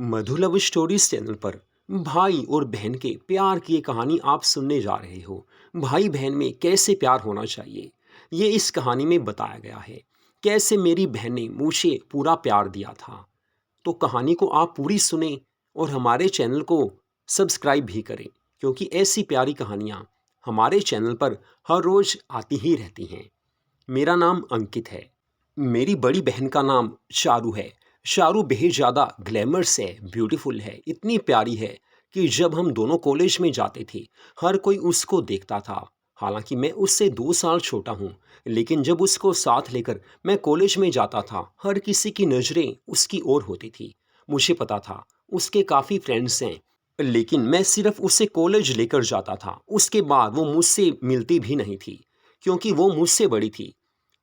मधु love stories channel पर भाई और बहन के प्यार की ये कहानी आप सुनने जा रहे हो। भाई बहन में कैसे प्यार होना चाहिए ये इस कहानी में बताया गया है। कैसे मेरी बहन ने मुझे पूरा प्यार दिया था। तो कहानी को आप पूरी सुने और हमारे चैनल को सब्सक्राइब भी करें, क्योंकि ऐसी प्यारी कहानियाँ हमारे चैनल पर हर रोज आती ही रहती हैं। मेरा नाम अंकित है। मेरी बड़ी बहन का नाम शारू है। शारू बेहद ज़्यादा ग्लैमरस है, ब्यूटीफुल है, इतनी प्यारी है कि जब हम दोनों कॉलेज में जाते थे हर कोई उसको देखता था। हालांकि मैं उससे 2 साल छोटा हूँ, लेकिन जब उसको साथ लेकर मैं कॉलेज में जाता था हर किसी की नज़रें उसकी ओर होती थी। मुझे पता था उसके काफ़ी फ्रेंड्स हैं, लेकिन मैं सिर्फ उसे कॉलेज लेकर जाता था। उसके बाद वो मुझसे मिलती भी नहीं थी, क्योंकि वो मुझसे बड़ी थी।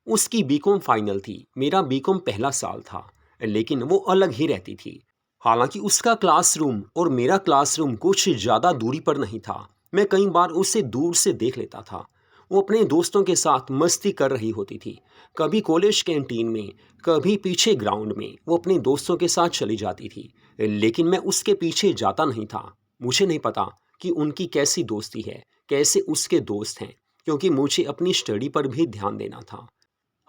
उसकी बीकॉम फाइनल थी, मेरा बीकॉम पहला साल था, लेकिन वो अलग ही रहती थी। हालांकि उसका क्लासरूम और मेरा क्लासरूम कुछ ज़्यादा दूरी पर नहीं था। मैं कई बार उसे दूर से देख लेता था। वो अपने दोस्तों के साथ मस्ती कर रही होती थी, कभी कॉलेज कैंटीन में, कभी पीछे ग्राउंड में वो अपने दोस्तों के साथ चली जाती थी। लेकिन मैं उसके पीछे जाता नहीं था। मुझे नहीं पता कि उनकी कैसी दोस्ती है, कैसे उसके दोस्त हैं, क्योंकि मुझे अपनी स्टडी पर भी ध्यान देना था।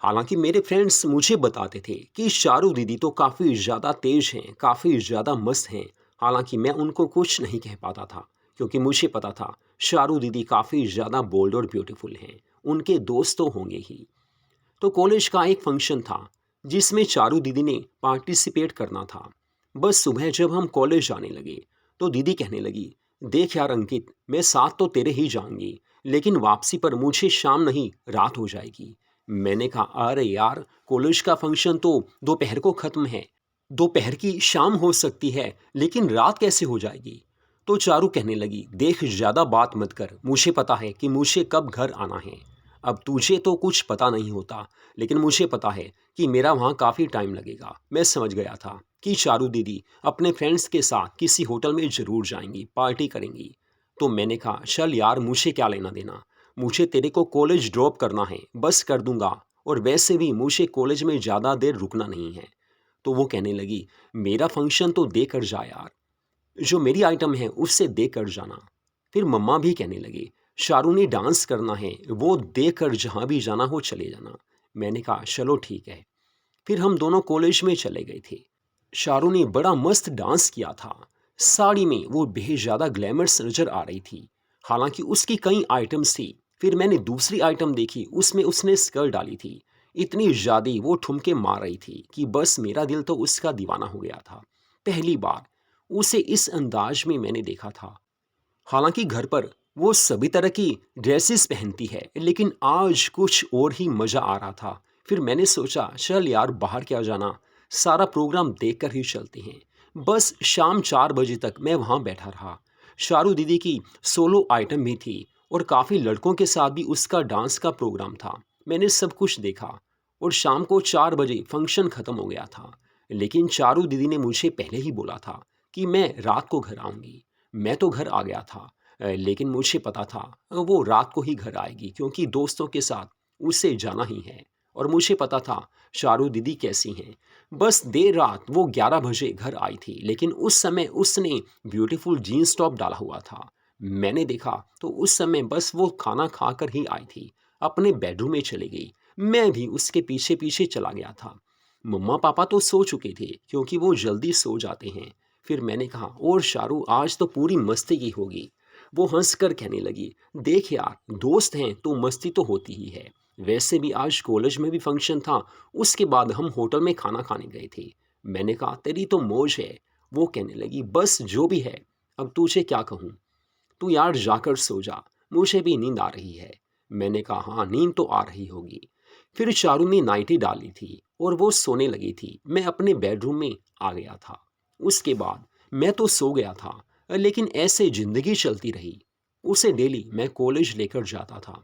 हालांकि मेरे फ्रेंड्स मुझे बताते थे कि शारू दीदी तो काफ़ी ज़्यादा तेज हैं, काफ़ी ज़्यादा मस्त हैं। हालांकि मैं उनको कुछ नहीं कह पाता था, क्योंकि मुझे पता था शारू दीदी काफ़ी ज़्यादा बोल्ड और ब्यूटीफुल हैं, उनके दोस्त तो होंगे ही। तो कॉलेज का एक फंक्शन था जिसमें चारू दीदी ने पार्टिसिपेट करना था। बस सुबह जब हम कॉलेज जाने लगे तो दीदी कहने लगी, देख यार अंकित, मैं साथ तो तेरे ही जाऊंगी, लेकिन वापसी पर मुझे शाम नहीं रात हो जाएगी। मैंने कहा, अरे यार, कॉलेज का फंक्शन तो दोपहर को ख़त्म है, दोपहर की शाम हो सकती है, लेकिन रात कैसे हो जाएगी। तो चारू कहने लगी, देख ज़्यादा बात मत कर, मुझे पता है कि मुझे कब घर आना है। अब तुझे तो कुछ पता नहीं होता, लेकिन मुझे पता है कि मेरा वहाँ काफ़ी टाइम लगेगा। मैं समझ गया था कि चारू दीदी अपने फ्रेंड्स के साथ किसी होटल में ज़रूर जाएंगी, पार्टी करेंगी। तो मैंने कहा, चल यार, मुझे क्या लेना देना, मुझे तेरे को कॉलेज ड्रॉप करना है, बस कर दूंगा, और वैसे भी मुझे कॉलेज में ज़्यादा देर रुकना नहीं है। तो वो कहने लगी, मेरा फंक्शन तो दे कर जा यार, जो मेरी आइटम है उससे दे कर जाना। फिर मम्मा भी कहने लगी, शारू ने डांस करना है, वो दे कर जहाँ भी जाना हो चले जाना। मैंने कहा, चलो ठीक है। फिर हम दोनों कॉलेज में चले गए थे। शारू ने बड़ा मस्त डांस किया था। साड़ी में वो बेहद ज़्यादा ग्लैमरस नजर आ रही थी। हालांकि उसकी कई आइटम्स थी। फिर मैंने दूसरी आइटम देखी, उसमें उसने स्कर्ट डाली थी। इतनी ज़्यादा वो ठुमके मार रही थी कि बस मेरा दिल तो उसका दीवाना हो गया था। पहली बार उसे इस अंदाज में मैंने देखा था। हालांकि घर पर वो सभी तरह की ड्रेसेस पहनती है, लेकिन आज कुछ और ही मज़ा आ रहा था। फिर मैंने सोचा, चल यार, बाहर क्या जाना, सारा प्रोग्राम देख कर ही चलते हैं। बस शाम 4 बजे तक मैं वहाँ बैठा रहा। शारू दीदी की सोलो आइटम भी थी और काफ़ी लड़कों के साथ भी उसका डांस का प्रोग्राम था। मैंने सब कुछ देखा और शाम को 4 बजे फंक्शन ख़त्म हो गया था। लेकिन चारू दीदी ने मुझे पहले ही बोला था कि मैं रात को घर आऊँगी। मैं तो घर आ गया था, लेकिन मुझे पता था वो रात को ही घर आएगी, क्योंकि दोस्तों के साथ उसे जाना ही है। और मुझे पता था शारू दीदी कैसी हैं। बस देर रात वो 11 बजे घर आई थी, लेकिन उस समय उसने ब्यूटीफुल जीन्स टॉप डाला हुआ था। मैंने देखा तो उस समय बस वो खाना खा कर ही आई थी, अपने बेडरूम में चली गई। मैं भी उसके पीछे पीछे चला गया था। मम्मा पापा तो सो चुके थे, क्योंकि वो जल्दी सो जाते हैं। फिर मैंने कहा, और शारू, आज तो पूरी मस्ती की होगी। वो हंसकर कहने लगी, देख यार, दोस्त हैं तो मस्ती तो होती ही है। वैसे भी आज कॉलेज में भी फंक्शन था, उसके बाद हम होटल में खाना खाने गए थे। मैंने कहा, तेरी तो मौज है। वो कहने लगी, बस जो भी है, अब तुझे क्या कहूँ, तू यार जाकर सो जा, मुझे भी नींद आ रही है। मैंने कहा, हाँ, नींद तो आ रही होगी। फिर चारू ने नाइटी डाली थी और वो सोने लगी थी। मैं अपने बेडरूम में आ गया था। उसके बाद मैं तो सो गया था, लेकिन ऐसे जिंदगी चलती रही। उसे डेली मैं कॉलेज लेकर जाता था,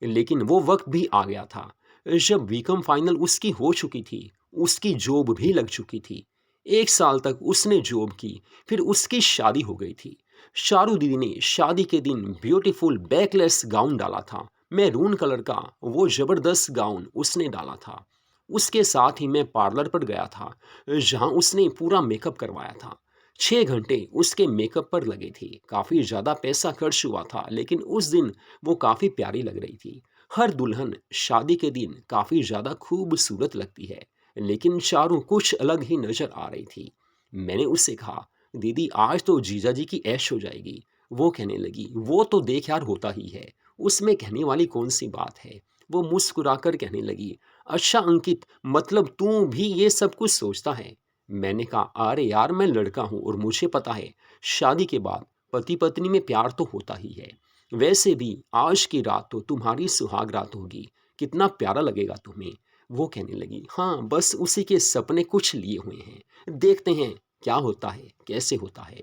लेकिन वो वक्त भी आ गया था जब बीकॉम फाइनल उसकी हो चुकी थी, उसकी जॉब भी लग चुकी थी। 1 साल तक उसने जॉब की, फिर उसकी शादी हो गई थी। शारू दीदी ने शादी के दिन ब्यूटीफुल बैकलेस गाउन डाला था, मैरून कलर का वो ज़बरदस्त गाउन उसने डाला था। उसके साथ ही मैं पार्लर पर गया था, जहां उसने पूरा मेकअप करवाया था। 6 घंटे उसके मेकअप पर लगे थे। काफ़ी ज़्यादा पैसा खर्च हुआ था, लेकिन उस दिन वो काफ़ी प्यारी लग रही थी। हर दुल्हन शादी के दिन काफ़ी ज़्यादा खूबसूरत लगती है, लेकिन चारू कुछ अलग ही नज़र आ रही थी। मैंने उससे कहा, दीदी आज तो जीजा जी की ऐश हो जाएगी। वो कहने लगी, वो तो देख यार होता ही है, उसमें कहने वाली कौन सी बात है। वो मुस्कुराकर कहने लगी, अच्छा अंकित, मतलब तू भी ये सब कुछ सोचता है। मैंने कहा, अरे यार मैं लड़का हूँ और मुझे पता है शादी के बाद पति पत्नी में प्यार तो होता ही है। वैसे भी आज की रात तो तुम्हारी सुहाग रात होगी, कितना प्यारा लगेगा तुम्हें। वो कहने लगी, हाँ बस उसी के सपने कुछ लिए हुए हैं, देखते हैं क्या होता है कैसे होता है।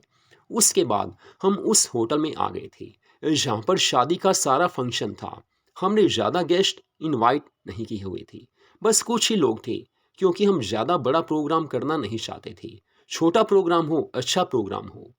उसके बाद हम उस होटल में आ गए थे जहाँ पर शादी का सारा फंक्शन था। हमने ज़्यादा गेस्ट इनवाइट नहीं किए हुए थे, बस कुछ ही लोग थे, क्योंकि हम ज़्यादा बड़ा प्रोग्राम करना नहीं चाहते थे। छोटा प्रोग्राम हो, अच्छा प्रोग्राम हो,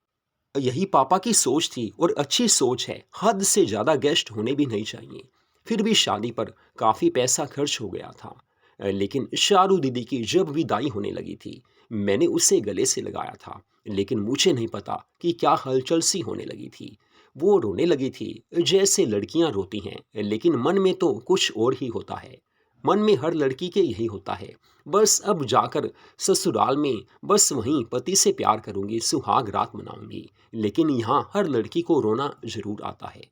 यही पापा की सोच थी और अच्छी सोच है। हद से ज़्यादा गेस्ट होने भी नहीं चाहिए। फिर भी शादी पर काफ़ी पैसा खर्च हो गया था। लेकिन शारू दीदी की जब विदाई होने लगी थी, मैंने उसे गले से लगाया था, लेकिन मुझे नहीं पता कि क्या हलचल सी होने लगी थी। वो रोने लगी थी जैसे लड़कियां रोती हैं, लेकिन मन में तो कुछ और ही होता है। मन में हर लड़की के यही होता है, बस अब जाकर ससुराल में बस वहीं पति से प्यार करूंगी, सुहाग रात मनाऊंगी। लेकिन यहाँ हर लड़की को रोना जरूर आता है।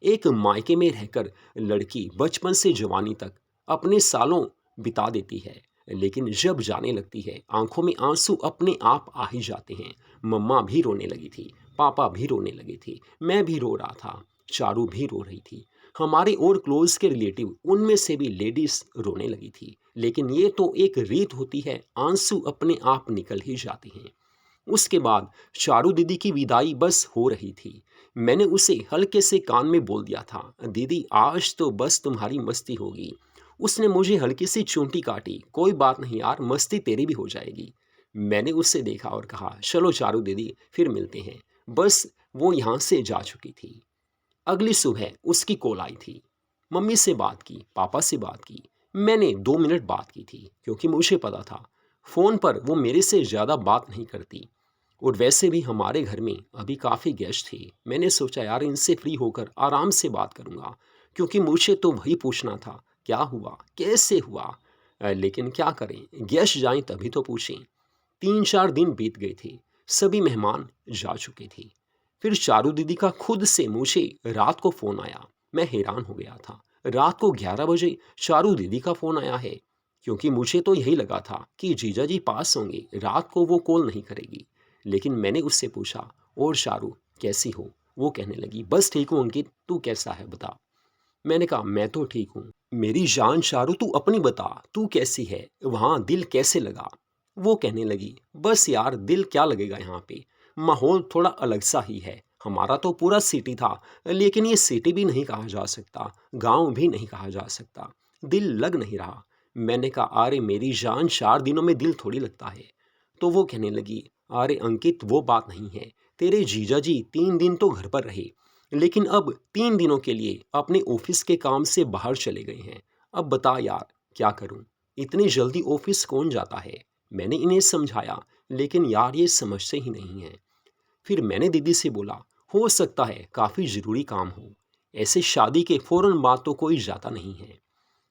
एक मायके में रहकर लड़की बचपन से जवानी तक अपने सालों बिता देती है, लेकिन जब जाने लगती है आंखों में आंसू अपने आप आ ही जाते हैं। मम्मा भी रोने लगी थी, पापा भी रोने लगे थे, मैं भी रो रहा था, चारू भी रो रही थी। हमारे और क्लोज के रिलेटिव उनमें से भी लेडीज रोने लगी थी। लेकिन ये तो एक रीत होती है, आंसू अपने आप निकल ही जाते हैं। उसके बाद चारू दीदी की विदाई बस हो रही थी। मैंने उसे हल्के से कान में बोल दिया था, दीदी आज तो बस तुम्हारी मस्ती होगी। उसने मुझे हल्की सी चूंटी काटी, कोई बात नहीं यार, मस्ती तेरी भी हो जाएगी। मैंने उससे देखा और कहा, चलो चारू दीदी फिर मिलते हैं। बस वो यहाँ से जा चुकी थी। अगली सुबह उसकी कॉल आई थी। मम्मी से बात की, पापा से बात की। मैंने 2 मिनट बात की थी, क्योंकि मुझे पता था फ़ोन पर वो मेरे से ज़्यादा बात नहीं करती। और वैसे भी हमारे घर में अभी काफ़ी गेस्ट थे। मैंने सोचा यार इनसे फ्री होकर आराम से बात करूँगा, क्योंकि मुझे तो वही पूछना था, क्या हुआ कैसे हुआ। लेकिन क्या करें, गेस्ट जाएं तभी तो पूछें। 3-4 दिन बीत गए थे, सभी मेहमान जा चुके थे। फिर चारू दीदी का खुद से मुझे रात को फ़ोन आया। मैं हैरान हो गया था। रात को 11 बजे चारू दीदी का फ़ोन आया है, क्योंकि मुझे तो यही लगा था कि जीजा जी पास होंगे, रात को वो कॉल नहीं करेगी। लेकिन मैंने उससे पूछा, और चारू कैसी हो। वो कहने लगी, बस ठीक हूँ अंकित, तू कैसा है बता। मैंने कहा, मैं तो ठीक हूँ। मेरी जान चारू तू अपनी बता, तू कैसी है, वहाँ दिल कैसे लगा। वो कहने लगी, बस यार दिल क्या लगेगा, यहाँ पे माहौल थोड़ा अलग सा ही है। हमारा तो पूरा सिटी था, लेकिन ये सिटी भी नहीं कहा जा सकता, गांव भी नहीं कहा जा सकता। दिल लग नहीं रहा। मैंने कहा, अरे मेरी जान 4 दिनों में दिल थोड़ी लगता है। तो वो कहने लगी, अरे अंकित वो बात नहीं है, तेरे जीजा जी 3 दिन तो घर पर रहे, लेकिन अब 3 दिनों के लिए अपने ऑफिस के काम से बाहर चले गए हैं। अब बता यार क्या करूं, इतनी जल्दी ऑफिस कौन जाता है। मैंने इन्हें समझाया, लेकिन यार ये समझते ही नहीं हैं। फिर मैंने दीदी से बोला, हो सकता है काफ़ी ज़रूरी काम हो, ऐसे शादी के फ़ौरन बाद तो कोई जाता नहीं है।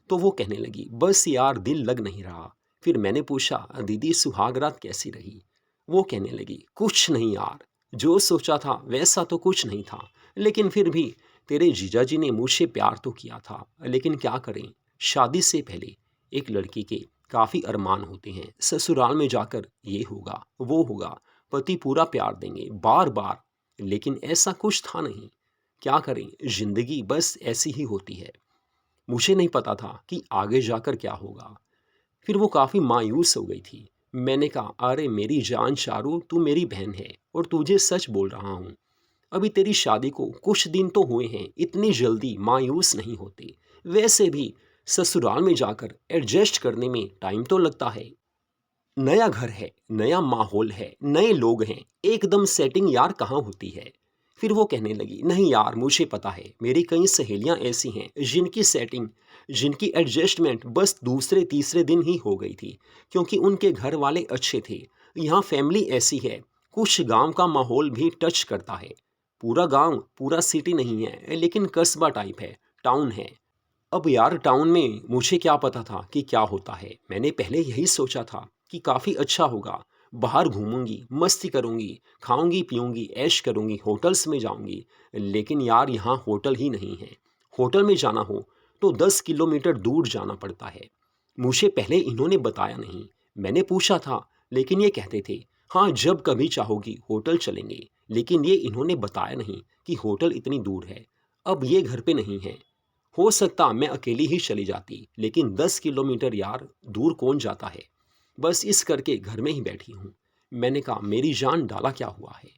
तो वो कहने लगी, बस यार दिल लग नहीं रहा। फिर मैंने पूछा, दीदी सुहाग रात कैसी रही। वो कहने लगी, कुछ नहीं यार, जो सोचा था वैसा तो कुछ नहीं था, लेकिन फिर भी तेरे जीजा जी ने मुझसे प्यार तो किया था। लेकिन क्या करें, शादी से पहले एक लड़की के काफ़ी अरमान होते हैं, ससुराल में जाकर ये होगा वो होगा, पति पूरा प्यार देंगे बार बार। लेकिन ऐसा कुछ था नहीं। क्या करें, जिंदगी बस ऐसी ही होती है। मुझे नहीं पता था कि आगे जाकर क्या होगा। फिर वो काफ़ी मायूस हो गई थी। मैंने कहा, अरे मेरी जान चारू, तू मेरी बहन है और तुझे सच बोल रहा हूँ, अभी तेरी शादी को कुछ दिन तो हुए हैं, इतनी जल्दी मायूस नहीं होते। वैसे भी ससुराल में जाकर एडजस्ट करने में टाइम तो लगता है। नया घर है, नया माहौल है, नए लोग हैं, एकदम सेटिंग यार कहाँ होती है। फिर वो कहने लगी, नहीं यार मुझे पता है, मेरी कई सहेलियां ऐसी हैं जिनकी सेटिंग, जिनकी एडजस्टमेंट बस दूसरे तीसरे दिन ही हो गई थी, क्योंकि उनके घर वाले अच्छे थे। यहाँ फैमिली ऐसी है, कुछ गांव का माहौल भी टच करता है। पूरा गांव, पूरा सिटी नहीं है, लेकिन कस्बा टाइप है, टाउन है। अब यार टाउन में मुझे क्या पता था कि क्या होता है। मैंने पहले यही सोचा था कि काफ़ी अच्छा होगा, बाहर घूमूंगी, मस्ती करूंगी, खाऊंगी पीऊंगी, ऐश करूंगी, होटल्स में जाऊंगी। लेकिन यार यहाँ होटल ही नहीं है। होटल में जाना हो तो 10 किलोमीटर दूर जाना पड़ता है। मुझे पहले इन्होंने बताया नहीं। मैंने पूछा था, लेकिन ये कहते थे हाँ जब कभी चाहोगी होटल चलेंगे। लेकिन ये इन्होंने बताया नहीं कि होटल इतनी दूर है। अब ये घर पे नहीं है। हो सकता मैं अकेली ही चली जाती, लेकिन 10 किलोमीटर यार दूर कौन जाता है। बस इस करके घर में ही बैठी हूँ। मैंने कहा मेरी जान डाला क्या हुआ है।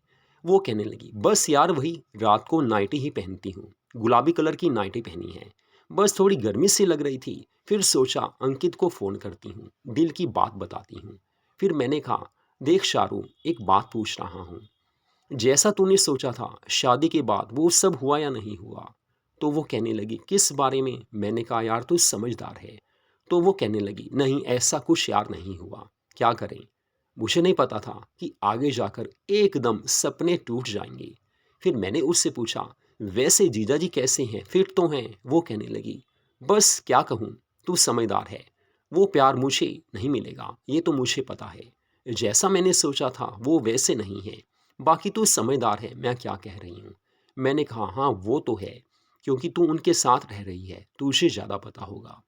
वो कहने लगी बस यार वही रात को नाइटी ही पहनती हूँ, गुलाबी कलर की नाइटी पहनी है। बस थोड़ी गर्मी सी लग रही थी, फिर सोचा अंकित को फ़ोन करती हूँ, दिल की बात बताती हूँ। फिर मैंने कहा देख शारू, एक बात पूछ रहा हूँ, जैसा तूने सोचा था शादी के बाद वो सब हुआ या नहीं हुआ। तो वो कहने लगी किस बारे में। मैंने कहा यार तू समझदार है। तो वो कहने लगी नहीं ऐसा कुछ यार नहीं हुआ, क्या करें। मुझे नहीं पता था कि आगे जाकर एकदम सपने टूट जाएंगे। फिर मैंने उससे पूछा वैसे जीजा जी कैसे हैं, फिट तो हैं। वो कहने लगी बस क्या कहूँ, तू समझदार है, वो प्यार मुझे नहीं मिलेगा, ये तो मुझे पता है। जैसा मैंने सोचा था वो वैसे नहीं है। बाकी तू समझदार है, मैं क्या कह रही हूँ। मैंने कहा हाँ वो तो है, क्योंकि तू उनके साथ रह रही है, तुझे ज़्यादा पता होगा।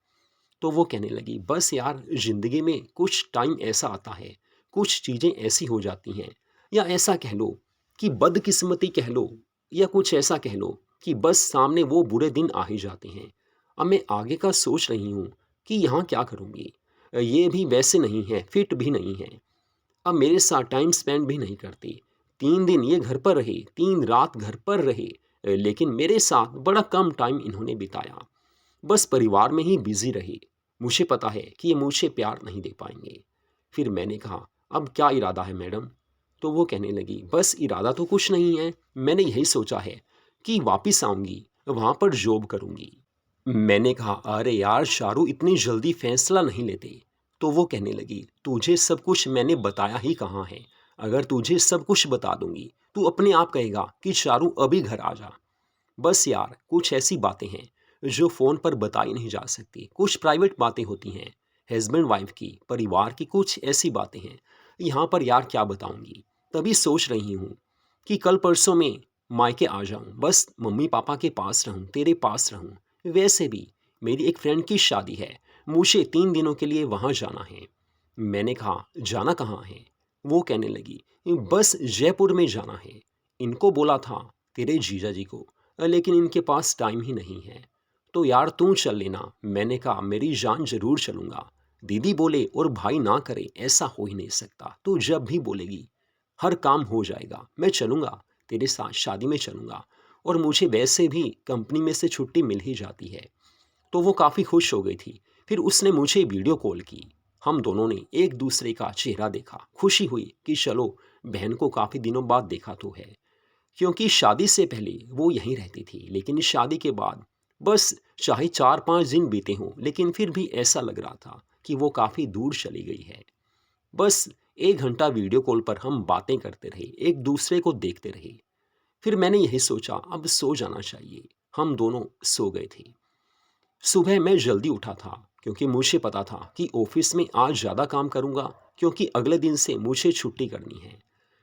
तो वो कहने लगी बस यार ज़िंदगी में कुछ टाइम ऐसा आता है, कुछ चीज़ें ऐसी हो जाती हैं, या ऐसा कह लो कि बदकिस्मती कह लो, या कुछ ऐसा कह लो कि बस सामने वो बुरे दिन आ ही जाते हैं। अब मैं आगे का सोच रही हूँ कि यहाँ क्या करूँगी। ये भी वैसे नहीं है, फिट भी नहीं है, अब मेरे साथ टाइम स्पेंड भी नहीं करती। 3 दिन ये घर पर रहे, 3 रात घर पर रहे, लेकिन मेरे साथ बड़ा कम टाइम इन्होंने बिताया। बस परिवार में ही बिजी रहे। मुझे पता है कि ये मुझे प्यार नहीं दे पाएंगे। फिर मैंने कहा अब क्या इरादा है मैडम। तो वो कहने लगी बस इरादा तो कुछ नहीं है, मैंने यही सोचा है कि वापस आऊंगी, वहाँ पर जॉब करूंगी। मैंने कहा अरे यार शारू, इतनी जल्दी फैसला नहीं लेते। तो वो कहने लगी तुझे सब कुछ मैंने बताया ही कहाँ है। अगर तुझे सब कुछ बता दूंगी तू अपने आप कहेगा कि शारू अभी घर आ जा। बस यार कुछ ऐसी बातें हैं जो फ़ोन पर बताई नहीं जा सकती, कुछ प्राइवेट बातें होती हैं, हस्बैंड वाइफ की, परिवार की कुछ ऐसी बातें हैं। यहाँ पर यार क्या बताऊंगी। तभी सोच रही हूँ कि कल परसों में मायके आ जाऊँ, बस मम्मी पापा के पास रहूँ, तेरे पास रहूँ। वैसे भी मेरी एक फ्रेंड की शादी है, मुझे 3 दिनों के लिए वहाँ जाना है। मैंने कहा जाना कहाँ है। वो कहने लगी बस जयपुर में जाना है। इनको बोला था तेरे जीजा जी को, लेकिन इनके पास टाइम ही नहीं है। तो यार तू चल लेना। मैंने कहा मेरी जान जरूर चलूँगा। दीदी बोले और भाई ना करे, ऐसा हो ही नहीं सकता। तू जब भी बोलेगी हर काम हो जाएगा, मैं चलूँगा, तेरे साथ शादी में चलूँगा। और मुझे वैसे भी कंपनी में से छुट्टी मिल ही जाती है। तो वो काफ़ी खुश हो गई थी। फिर उसने मुझे वीडियो कॉल की। हम दोनों ने एक दूसरे का चेहरा देखा, खुशी हुई कि चलो बहन को काफ़ी दिनों बाद देखा तो है। क्योंकि शादी से पहले वो यहीं रहती थी, लेकिन शादी के बाद बस चाहे 4-5 दिन बीते हों, लेकिन फिर भी ऐसा लग रहा था कि वो काफ़ी दूर चली गई है। बस 1 घंटा वीडियो कॉल पर हम बातें करते रहे, एक दूसरे को देखते रहे। फिर मैंने यही सोचा अब सो जाना चाहिए। हम दोनों सो गए थे। सुबह मैं जल्दी उठा था, क्योंकि मुझे पता था कि ऑफिस में आज ज़्यादा काम करूँगा, क्योंकि अगले दिन से मुझे छुट्टी करनी है।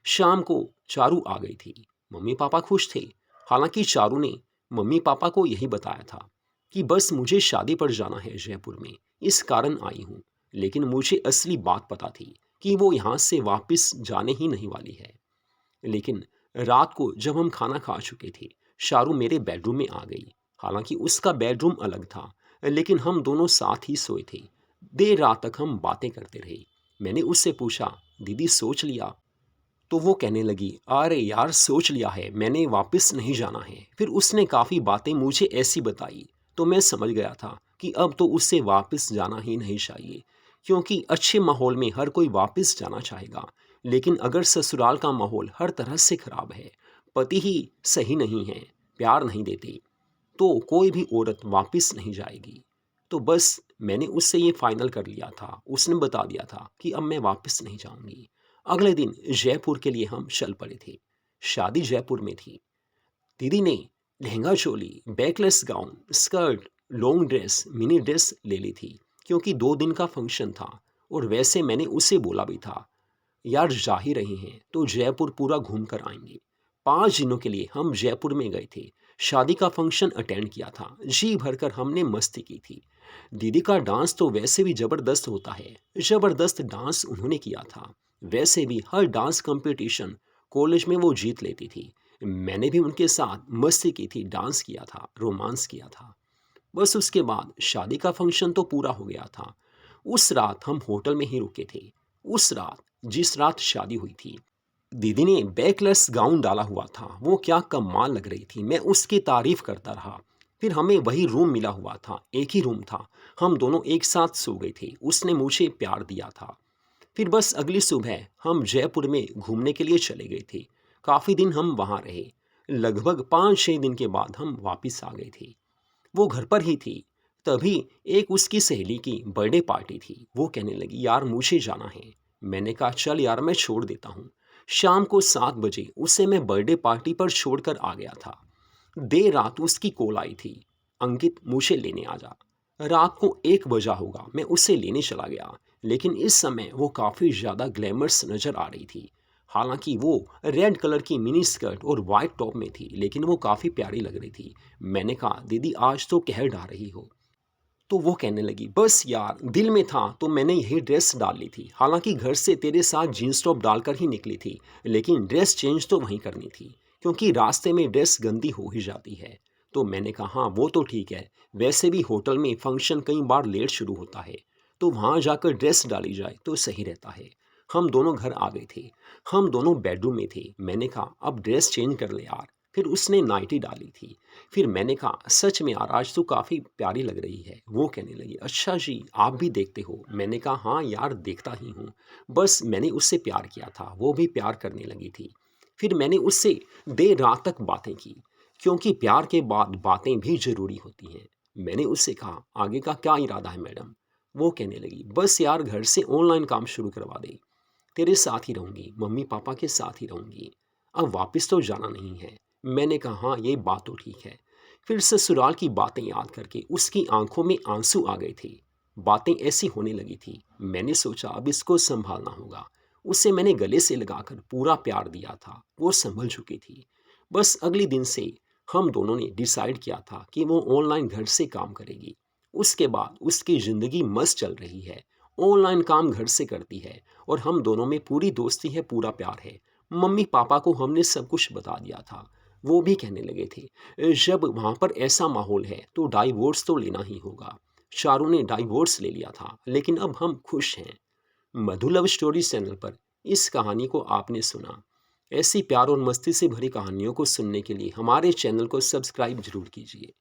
शाम को चारू आ गई थी। मम्मी पापा खुश थे। हालांकि चारू ने मम्मी पापा को यही बताया था कि बस मुझे शादी पर जाना है जयपुर में, इस कारण आई हूँ। लेकिन मुझे असली बात पता थी कि वो यहाँ से वापस जाने ही नहीं वाली है। लेकिन रात को जब हम खाना खा चुके थे, शारू मेरे बेडरूम में आ गई। हालांकि उसका बेडरूम अलग था, लेकिन हम दोनों साथ ही सोए थे। देर रात तक हम बातें करते रहे। मैंने उससे पूछा दीदी सोच लिया। तो वो कहने लगी अरे यार सोच लिया है, मैंने वापस नहीं जाना है। फिर उसने काफ़ी बातें मुझे ऐसी बताई, तो मैं समझ गया था कि अब तो उससे वापस जाना ही नहीं चाहिए। क्योंकि अच्छे माहौल में हर कोई वापस जाना चाहेगा, लेकिन अगर ससुराल का माहौल हर तरह से ख़राब है, पति ही सही नहीं है, प्यार नहीं देते, तो कोई भी औरत वापस नहीं जाएगी। तो बस मैंने उससे ये फाइनल कर लिया था। उसने बता दिया था कि अब मैं वापस नहीं जाऊंगी। अगले दिन जयपुर के लिए हम चल पड़े थे। शादी जयपुर में थी। दीदी ने lehenga choli, backless gown, skirt, long dress, mini dress ले ली थी क्योंकि 2 दिन का फंक्शन था। और वैसे मैंने उसे बोला भी था, यार जा ही रहे हैं तो जयपुर पूरा घूम कर आएंगे। 5 दिनों के लिए हम जयपुर में गए थे। शादी का फंक्शन अटेंड किया था। जी भरकर हमने मस्ती की थी। दीदी का डांस तो वैसे भी जबरदस्त होता है। जबरदस्त डांस उन्होंने किया था। वैसे भी हर डांस कंपटीशन कॉलेज में वो जीत लेती थी। मैंने भी उनके साथ मस्ती की थी, डांस किया था, रोमांस किया था। बस उसके बाद शादी का फंक्शन तो पूरा हो गया था। उस रात हम होटल में ही रुके थे। उस रात, जिस रात शादी हुई थी, दीदी ने बैकलेस गाउन डाला हुआ था। वो क्या कमाल लग रही थी। मैं उसकी तारीफ करता रहा। फिर हमें वही रूम मिला हुआ था, एक ही रूम था। हम दोनों एक साथ सो गए थे। उसने मुझे प्यार दिया था। फिर बस अगली सुबह हम जयपुर में घूमने के लिए चले गए थे। काफ़ी दिन हम वहाँ रहे। लगभग 5-6 दिन के बाद हम वापस आ गए थे। वो घर पर ही थी। तभी एक उसकी सहेली की बर्थडे पार्टी थी। वो कहने लगी, यार मुझे जाना है। मैंने कहा, चल यार मैं छोड़ देता हूँ। शाम को 7 बजे उसे मैं बर्थडे पार्टी पर छोड़कर आ गया था। देर रात उसकी कॉल आई थी, अंकित मुझे लेने आ जा। रात को 1 बजा होगा। मैं उसे लेने चला गया। लेकिन इस समय वो काफ़ी ज़्यादा ग्लैमरस नज़र आ रही थी। हालांकि वो रेड कलर की मिनी स्कर्ट और वाइट टॉप में थी, लेकिन वो काफ़ी प्यारी लग रही थी। मैंने कहा, दीदी आज तो कहर ढा रही हो। तो वो कहने लगी, बस यार दिल में था तो मैंने यही ड्रेस डाल ली थी। हालांकि घर से तेरे साथ जीन्स टॉप डालकर ही निकली थी, लेकिन ड्रेस चेंज तो वहीं करनी थी क्योंकि रास्ते में ड्रेस गंदी हो ही जाती है। तो मैंने कहा, हाँ वो तो ठीक है। वैसे भी होटल में फंक्शन कई बार लेट शुरू होता है, तो वहाँ जाकर ड्रेस डाली जाए तो सही रहता है। हम दोनों घर आ गए थे। हम दोनों बेडरूम में थे। मैंने कहा, अब ड्रेस चेंज कर ले यार। फिर उसने नाइटी डाली थी। फिर मैंने कहा, सच में यार आज तो काफ़ी प्यारी लग रही है। वो कहने लगी, अच्छा जी आप भी देखते हो। मैंने कहा, हाँ यार देखता ही हूँ। बस मैंने उससे प्यार किया था, वो भी प्यार करने लगी थी। फिर मैंने उससे देर रात तक बातें की क्योंकि प्यार के बाद बातें भी ज़रूरी होती हैं। मैंने उससे कहा, आगे का क्या इरादा है मैडम। वो कहने लगी, बस यार घर से ऑनलाइन काम शुरू करवा दे। तेरे साथ ही रहूंगी, मम्मी पापा के साथ ही रहूंगी। अब वापस तो जाना नहीं है। मैंने कहा, हाँ ये बात तो ठीक है। फिर ससुराल की बातें याद करके उसकी आंखों में आंसू आ गए थे। बातें ऐसी होने लगी थी। मैंने सोचा अब इसको संभालना होगा। उसे मैंने गले से लगाकर पूरा प्यार दिया था। वो संभल चुकी थी। बस अगले दिन से हम दोनों ने डिसाइड किया था कि वो ऑनलाइन घर से काम करेगी। उसके बाद उसकी ज़िंदगी मस्त चल रही है। ऑनलाइन काम घर से करती है और हम दोनों में पूरी दोस्ती है, पूरा प्यार है। मम्मी पापा को हमने सब कुछ बता दिया था। वो भी कहने लगे थे, जब वहाँ पर ऐसा माहौल है तो डाइवोर्स तो लेना ही होगा। चारों ने डाइवोर्स ले लिया था, लेकिन अब हम खुश हैं। मधु लव स्टोरी चैनल पर इस कहानी को आपने सुना। ऐसी प्यार और मस्ती से भरी कहानियों को सुनने के लिए हमारे चैनल को सब्सक्राइब जरूर कीजिए।